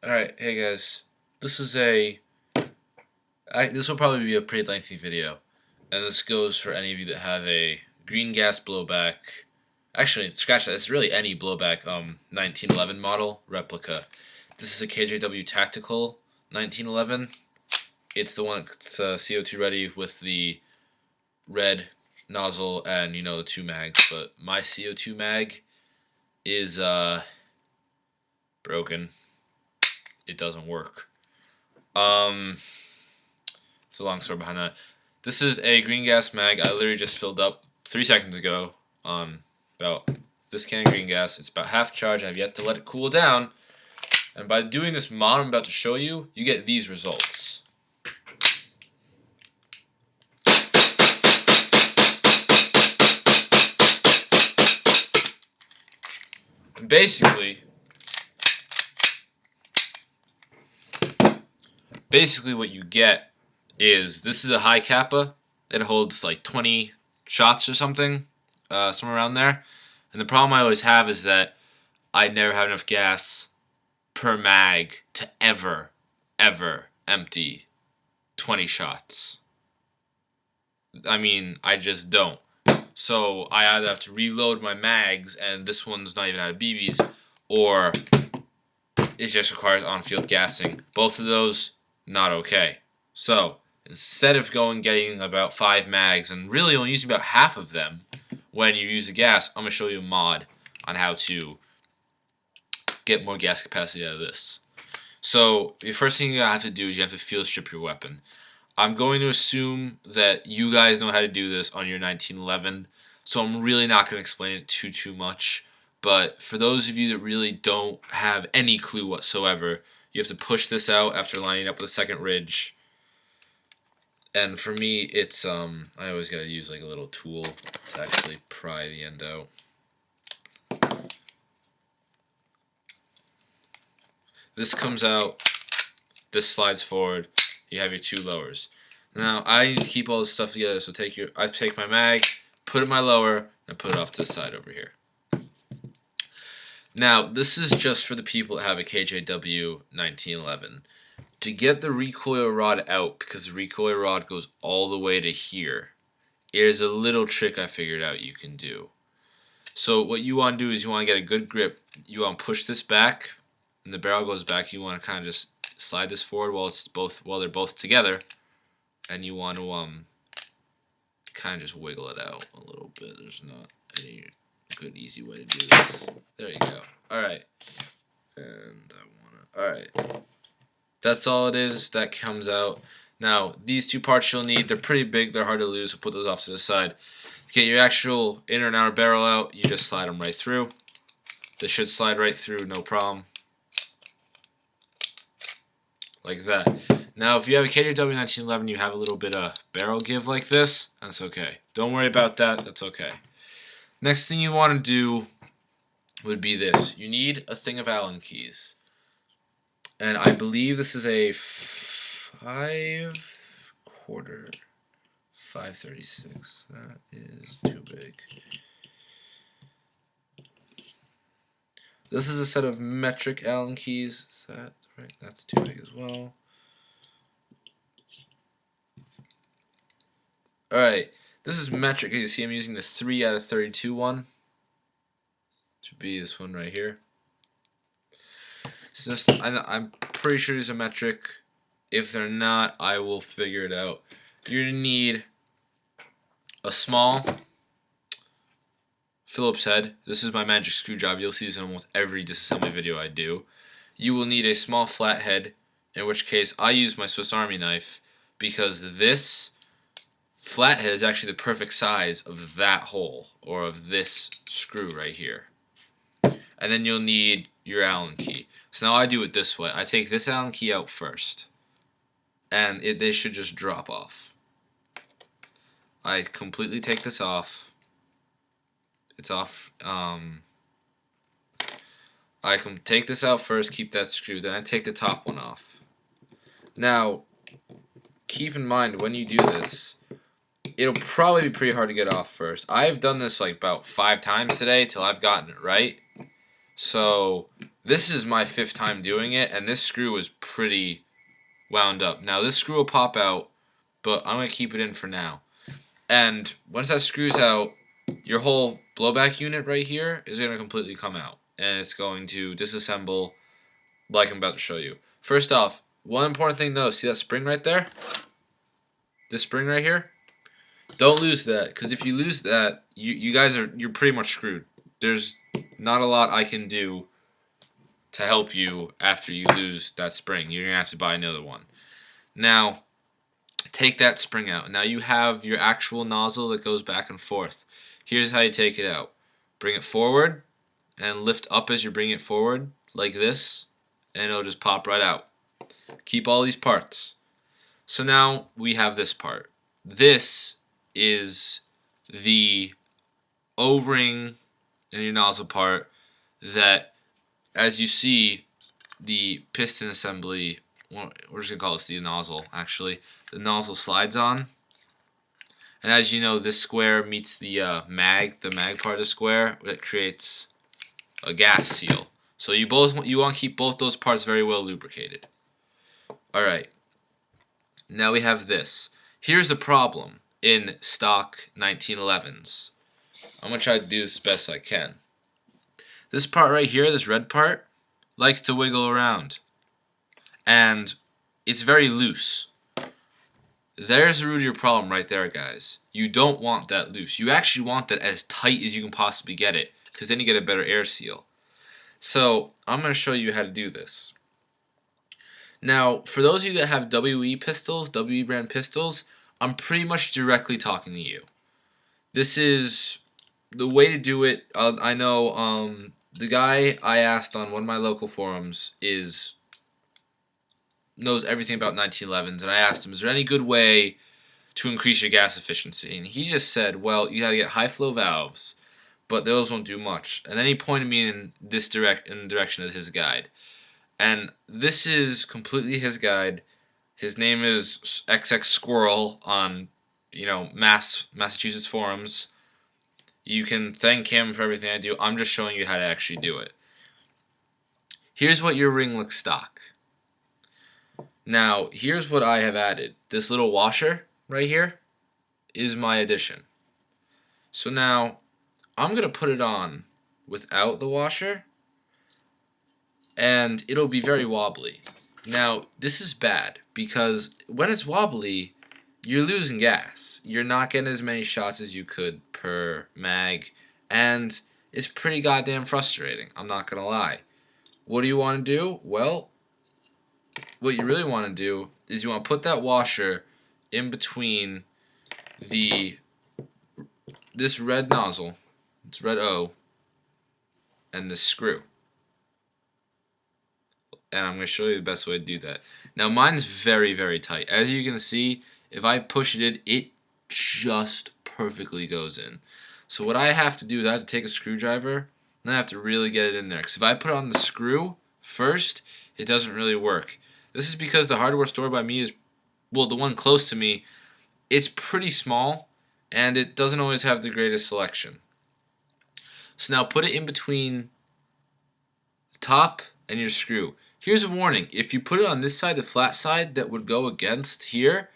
Alright, hey guys. This is this will probably be a pretty lengthy video. And this goes for any of you that have a green gas blowback. Actually, scratch that. It's really any blowback 1911 model replica. This is a KJW Tactical 1911. It's the one that's CO2 ready with the red nozzle and, the 2 mags. But my CO2 mag is broken. It doesn't work. It's a long story behind that. This is a green gas mag I literally just filled up 3 seconds ago on about this can of green gas. It's about half charged. I have yet to let it cool down. And by doing this mod I'm about to show you, you get these results. And basically what you get is, this is a Hi-capa. It holds like 20 shots or something, somewhere around there. And the problem I always have is that I never have enough gas per mag to ever empty 20 shots. I mean, I just don't. So I either have to reload my mags, and this one's not even out of BBs, or it just requires on-field gassing. Both of those, not okay. So instead of getting about 5 mags and really only using about half of them when you use the gas, I'm going to show you a mod on how to get more gas capacity out of this. So the first thing you have to do is you have to field strip your weapon. I'm going to assume that you guys know how to do this on your 1911, so I'm really not going to explain it too much. But for those of you that really don't have any clue whatsoever, you have to push this out after lining up with the second ridge. And for me, it's I always gotta use like a little tool to actually pry the end out. This comes out, this slides forward, you have your 2 lowers. Now I need to keep all this stuff together, so I take my mag, put it in my lower, and put it off to the side over here. Now this is just for the people that have a KJW 1911. To get the recoil rod out, because the recoil rod goes all the way to here, here's a little trick I figured out you can do. So what you want to do is you want to get a good grip. You want to push this back, and the barrel goes back. You want to kind of just slide this forward while they're both together, and you want to kind of just wiggle it out a little bit. There's not any good easy way to do this. There you go. All right, and all right. That's all it is. That comes out. Now, these 2 parts you'll need, they're pretty big, they're hard to lose, so put those off to the side. To get your actual inner and outer barrel out, you just slide them right through. They should slide right through, no problem. Like that. Now, if you have a KJW 1911, you have a little bit of barrel give like this, that's okay. Don't worry about that, that's okay. Next thing you want to do would be this. You need a thing of Allen keys. And I believe this is a 5/36. That is too big. This is a set of metric Allen keys. Is that right? That's too big as well. Alright, this is metric. As you see, I'm using the 3/32 one. Should be this one right here. So I'm pretty sure these are metric. If they're not, I will figure it out. You're going to need a small Phillips head. This is my magic screwdriver. You'll see this in almost every disassembly video I do. You will need a small flat head, in which case I use my Swiss Army knife, because this flat head is actually the perfect size of that hole, or of this screw right here. And then you'll need your Allen key. So now I do it this way. I take this Allen key out first, and they should just drop off. I completely take this off. It's off. I can take this out first, keep that screw, then I take the top one off. Now, keep in mind when you do this, it'll probably be pretty hard to get off first. I've done this like about 5 times today till I've gotten it right. So This is my 5th time doing it, and this screw is pretty wound up. Now this screw will pop out, but I'm going to keep it in for now. And once that screws out, your whole blowback unit right here is going to completely come out. And it's going to disassemble like I'm about to show you. First off, one important thing though, see that spring right there? This spring right here? Don't lose that, because if you lose that, you're pretty much screwed. There's not a lot I can do to help you after you lose that spring. You're going to have to buy another one. Now, take that spring out. Now you have your actual nozzle that goes back and forth. Here's how you take it out. Bring it forward and lift up as you bring it forward like this, and it'll just pop right out. Keep all these parts. So now we have this part. This is the O-ring and your nozzle part that, as you see, the piston assembly, well, we're just going to call this the nozzle, actually. The nozzle slides on. And as you know, this square meets the mag part of the square that creates a gas seal. So you want to keep both those parts very well lubricated. Alright, now we have this. Here's the problem in stock 1911s. I'm going to try to do this as best I can. This part right here, this red part, likes to wiggle around. And it's very loose. There's the root of your problem right there, guys. You don't want that loose. You actually want that as tight as you can possibly get it, because then you get a better air seal. So, I'm going to show you how to do this. Now, for those of you that have WE pistols, WE brand pistols, I'm pretty much directly talking to you. This is the way to do it. I know the guy I asked on one of my local forums knows everything about 1911s, and I asked him, is there any good way to increase your gas efficiency? And he just said, well, you gotta get high flow valves, but those won't do much. And then he pointed me in the direction of his guide. And this is completely his guide. His name is XX Squirrel on, Massachusetts forums. You can thank him for everything I do. I'm just showing you how to actually do it. Here's what your ring looks stock. Now, here's what I have added. This little washer right here is my addition. So now, I'm going to put it on without the washer, and it'll be very wobbly. Now, this is bad, because when it's wobbly, you're losing gas. You're not getting as many shots as you could per mag, and it's pretty goddamn frustrating, I'm not going to lie. What do you want to do? Well, what you really want to do is you want to put that washer in between this red nozzle, it's red O, and this screw. And I'm going to show you the best way to do that. Now mine's very, very tight. As you can see, if I push it in, it just perfectly goes in. So what I have to do is I have to take a screwdriver, and I have to really get it in there. Because if I put it on the screw first, it doesn't really work. This is because the hardware store by me is, well, the one close to me, it's pretty small, and it doesn't always have the greatest selection. So now put it in between the top and your screw. Here's a warning. If you put it on this side, the flat side that would go against here,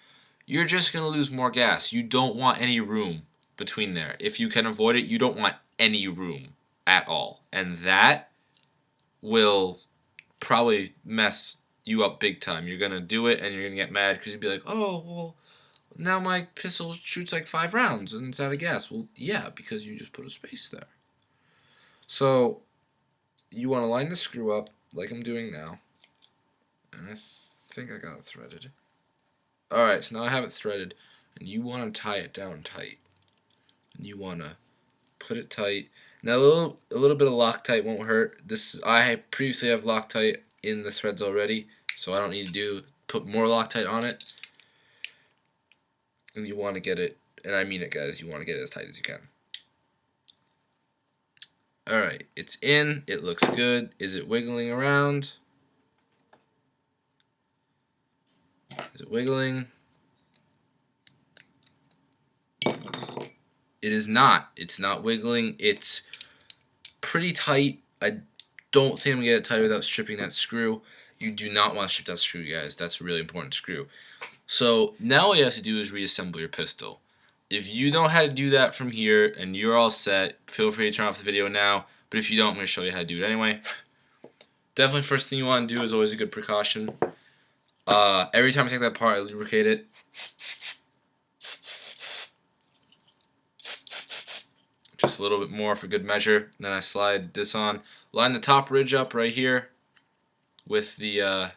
you're just going to lose more gas. You don't want any room between there. If you can avoid it, you don't want any room at all. And that will probably mess you up big time. You're going to do it and you're going to get mad because you'll be like, oh, well, now my pistol shoots like 5 rounds and it's out of gas. Well, yeah, because you just put a space there. So you want to line the screw up like I'm doing now. And I think I got it threaded. Alright, so now I have it threaded. And you want to tie it down tight. And you want to put it tight. Now a little bit of Loctite won't hurt. I previously have Loctite in the threads already, so I don't need to put more Loctite on it. And you want to get it, and I mean it, guys, you want to get it as tight as you can. Alright, it's in, it looks good. Is it wiggling around? Is it wiggling? It is not. It's not wiggling. It's pretty tight. I don't think I'm going to get it tight without stripping that screw. You do not want to strip that screw, guys. That's a really important screw. So now all you have to do is reassemble your pistol. If you know how to do that from here and you're all set, feel free to turn off the video now. But if you don't, I'm going to show you how to do it anyway. Definitely first thing you want to do is always a good precaution. Every time I take that apart, I lubricate it. Just a little bit more for good measure. Then I slide this on. Line the top ridge up right here with the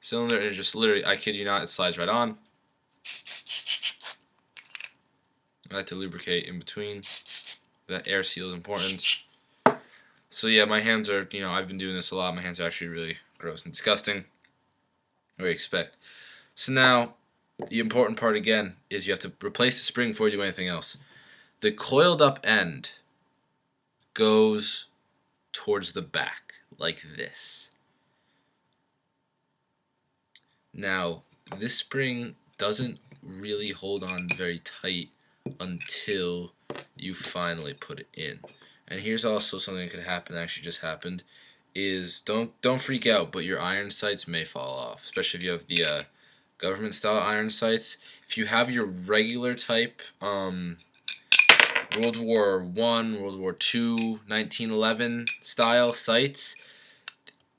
cylinder, and it just literally, I kid you not, it slides right on. I like to lubricate in between. That air seal is important. So yeah, my hands are, I've been doing this a lot. My hands are actually really gross and disgusting. What do you expect? So now, the important part again is you have to replace the spring before you do anything else. The coiled up end goes towards the back, like this. Now, this spring doesn't really hold on very tight until you finally put it in. And here's also something that could happen, actually just happened, is don't freak out, but your iron sights may fall off, especially if you have the government style iron sights. If you have your regular type World War I, World War II, 1911 style sights,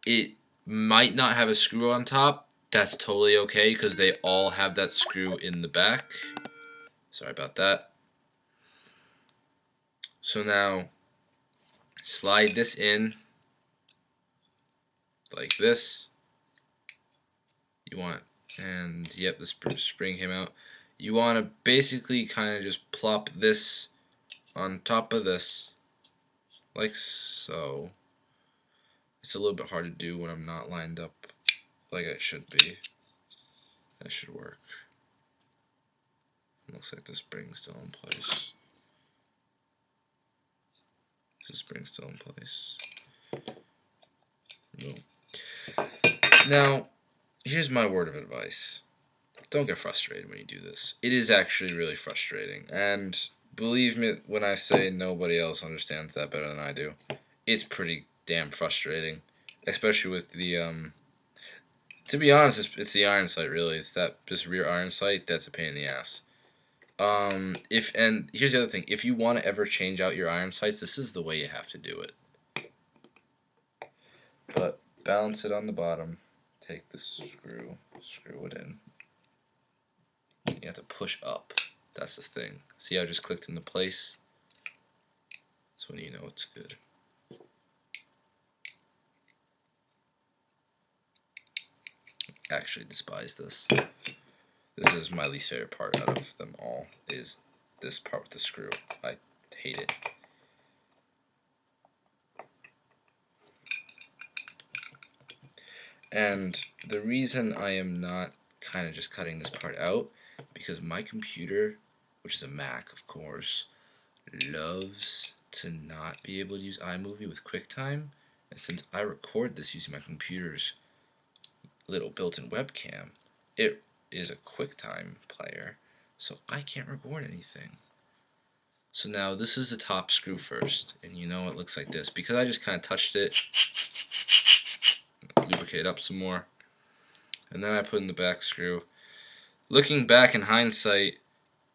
it might not have a screw on top. That's totally okay because they all have that screw in the back. Sorry about that. So now, slide this in like this. You want, and yep, the spring came out. You want to basically kind of just plop this on top of this, like so. It's a little bit hard to do when I'm not lined up like I should be. That should work. Looks like the spring's still in place. Is the spring still in place? No. Now, here's my word of advice. Don't get frustrated when you do this. It is actually really frustrating. And believe me when I say nobody else understands that better than I do. It's pretty damn frustrating. Especially with the, to be honest, it's the iron sight really. It's this rear iron sight that's a pain in the ass. And here's the other thing. If you want to ever change out your iron sights, this is the way you have to do it. But balance it on the bottom. Take the screw it in. You have to push up. That's the thing. See how it just clicked into place? That's when you know it's good. I actually despise this. This is my least favorite part out of them all, is this part with the screw. I hate it. And the reason I am not kind of just cutting this part out, because my computer, which is a Mac of course, loves to not be able to use iMovie with QuickTime, and since I record this using my computer's little built-in webcam, it is a QuickTime player, so I can't record anything. So now this is the top screw first, and you know it looks like this. Because I just kind of touched it, lubricate up some more, and then I put in the back screw. Looking back in hindsight,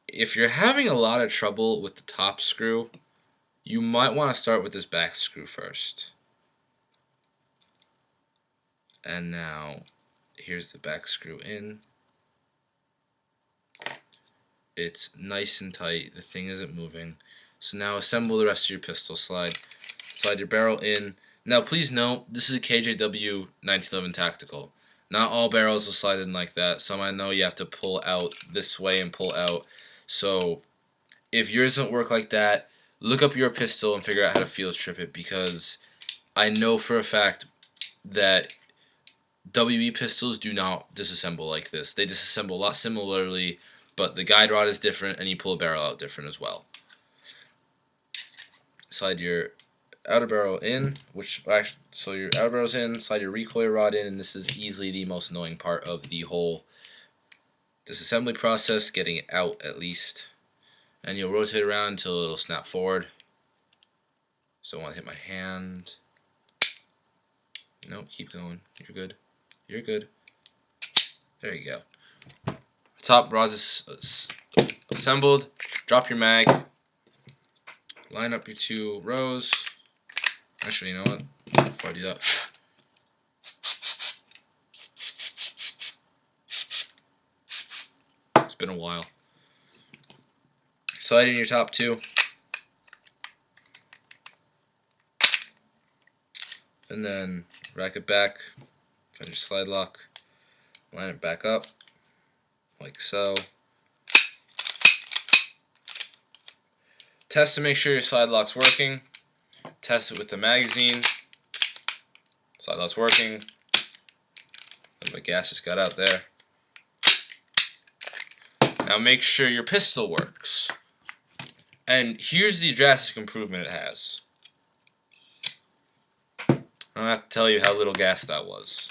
if you're having a lot of trouble with the top screw, you might want to start with this back screw first. And now, here's the back screw in. It's nice and tight. The thing isn't moving. So now assemble the rest of your pistol. Slide your barrel in. Now please note, this is a KJW 1911 tactical. Not all barrels will slide in like that. Some I know you have to pull out this way and pull out. So if yours doesn't work like that, look up your pistol and figure out how to field strip it, because I know for a fact that WE pistols do not disassemble like this. They disassemble a lot similarly, but the guide rod is different and you pull a barrel out different as well. Slide your outer barrel in, so your outer barrel's in, slide your recoil rod in, and this is easily the most annoying part of the whole disassembly process, getting it out at least. And you'll rotate around until it'll snap forward. So I want to hit my hand. No, keep going. You're good. You're good. There you go. Top rods assembled. Drop your mag. Line up your 2 rows. Actually, you know what? Before I do that. It's been a while. Slide in your top 2. And then rack it back. Find your slide lock. Line it back up. Like so. Test to make sure your slide lock's working. Test it with the magazine. Slide lock's working. And my gas just got out there. Now make sure your pistol works. And here's the drastic improvement it has. I don't have to tell you how little gas that was.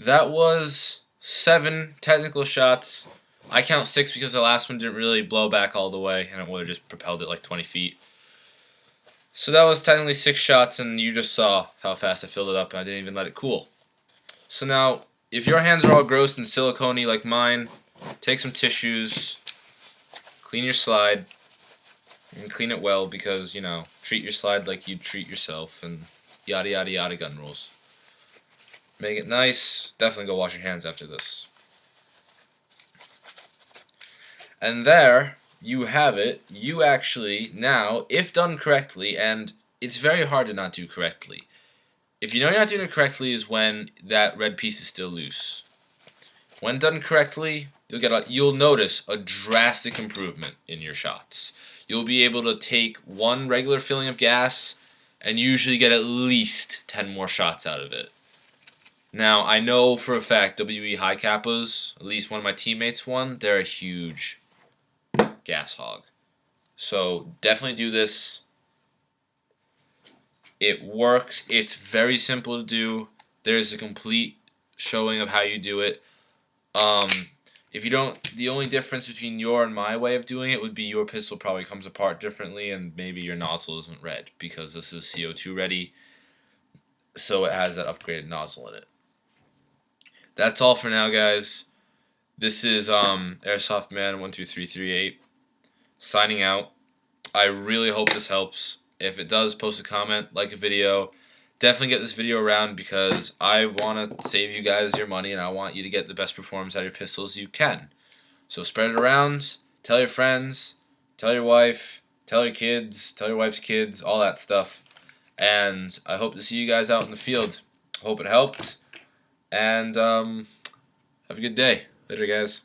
That was 7 technical shots. I count 6 because the last one didn't really blow back all the way, and it would have just propelled it like 20 feet. So that was technically 6 shots, and you just saw how fast I filled it up, and I didn't even let it cool. So now, if your hands are all gross and silicone-y like mine, take some tissues, clean your slide, and clean it well because, you know, treat your slide like you'd treat yourself, and yada yada yada gun rules. Make it nice. Definitely go wash your hands after this. And there you have it. You actually now, if done correctly, and it's very hard to not do correctly. If you know you're not doing it correctly is when that red piece is still loose. When done correctly, you'll notice a drastic improvement in your shots. You'll be able to take 1 regular filling of gas and usually get at least 10 more shots out of it. Now, I know for a fact WE Hi-capas, at least one of my teammates won, they're a huge gas hog. So definitely do this. It works. It's very simple to do. There's a complete showing of how you do it. If you don't, the only difference between your and my way of doing it would be your pistol probably comes apart differently and maybe your nozzle isn't red because this is CO2 ready. So it has that upgraded nozzle in it. That's all for now, guys. This is Airsoft Man 12338 signing out. I really hope this helps. If it does, post a comment, like a video. Definitely get this video around because I want to save you guys your money and I want you to get the best performance out of your pistols you can. So spread it around. Tell your friends. Tell your wife. Tell your kids. Tell your wife's kids. All that stuff. And I hope to see you guys out in the field. Hope it helped. And have a good day. Later, guys.